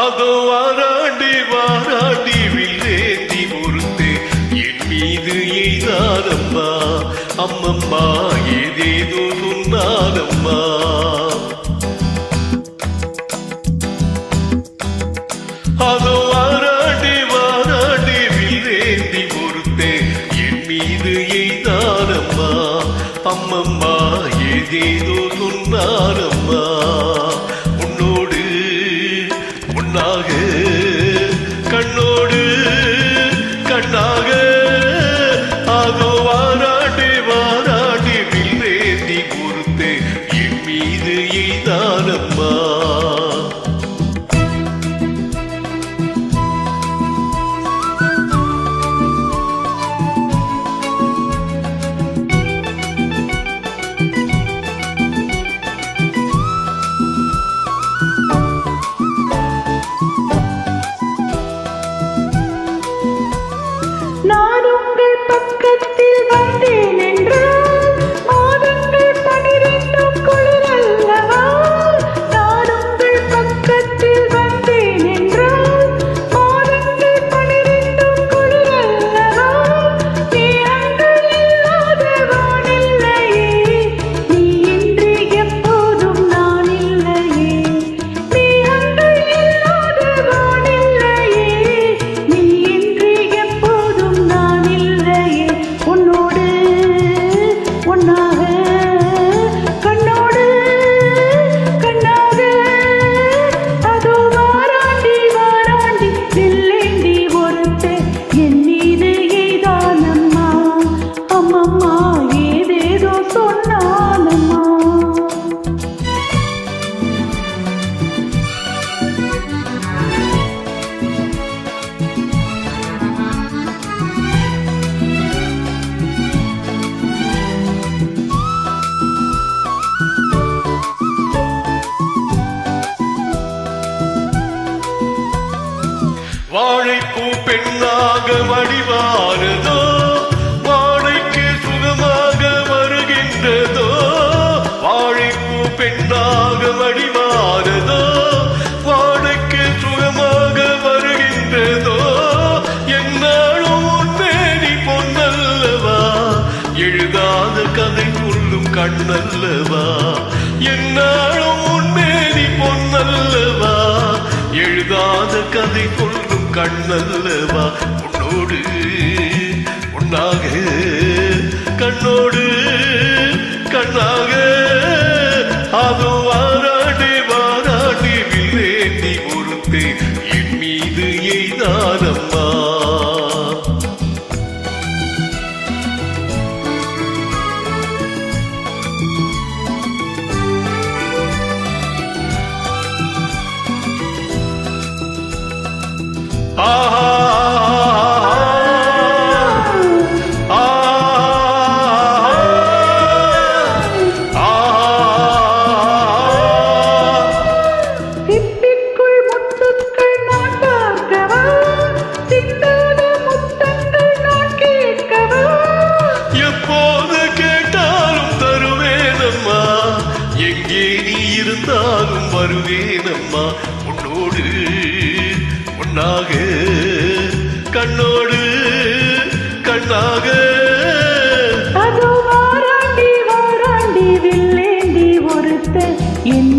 அதோ வாராண்டி வாராண்டி வில்லேந்தி பொறுத்து என் மீது எய்தாரம்மா அம்மம்மா ஏதேதோ சொன்னாரம்மா. அதோ வாராண்டி வாராண்டி வில்லேந்தி பொறுத்து என் மீது எய்தாரம்மா அம்மம்மா ஏதேதோ சொன்னாரம்மா. கண்ணோடு கண்ணாக அதோ வாராட்டி வாராட்டி வில்லேந்தி பொறுத்து என் மீது எய்தானம்மா. நான் உங்கள் பக்கத்தில் வந்தேன் என்றால் மாதங்கள் 12 குளிரல்லவா. நான் உங்கள் பக்கத்தில் வந்தேன் என்றால் மாதங்கள் 12 குளிரல்லவா. நீ அன்று இல்லாத வானில்லையே, நீ இன்று எப்போதும் நான் இல்லையே. நீ அன்று இல்லாத வானில்லையே, நீ இன்று நான் இல்லையே. உன்னோடு ஒன்னாக கண்ணோடு கண்ணாக அதோ வாராண்டி வாராண்டி வில்லேந்தி ஒருத்த என் மீது எய்தானம்மா அம்மம்மா ஏதேதோ சொன்னானம்மா. வாழைப்பூ பெண்ணாக வடிவானதோ, வாழைக்கு சுகமாக வருகின்றதோ. வாழைப்பூ பெண்ணாக வடிவானதோ, வாழைக்கு சுகமாக வருகின்றதோ. என்னாலும் உன்னேனி பொன்னல்லவா, எழுதாத கதை சொல்லும் கண்ணல்லவா. என்னாலும் உன்னேனி பொன்னல்லவா, எழுதாத கதை சொல்லும் கண்ணல்லவா. உன்னோடு உன்னாக கண்ணோடு கண்ணாக அதோ வாராடி வாராடி வில்லேந்தி பொறுத்து என் மீது எய்தானம்மா. சிப்பிக்குள் முத்துக்கள் நான் பார்க்கவா, சிந்தாத முத்தங்கள் நான் கேட்கவா. எப்போது கேட்டாலும் தருவேனம்மா, எங்கே நீ இருந்தாலும் வருவேனம்மா. உன்னோடு உன்னாக கண்ணோடு கண்ணாக அதோ வாராண்டி வாராண்டி வில்லேந்தி ஒருத்த என்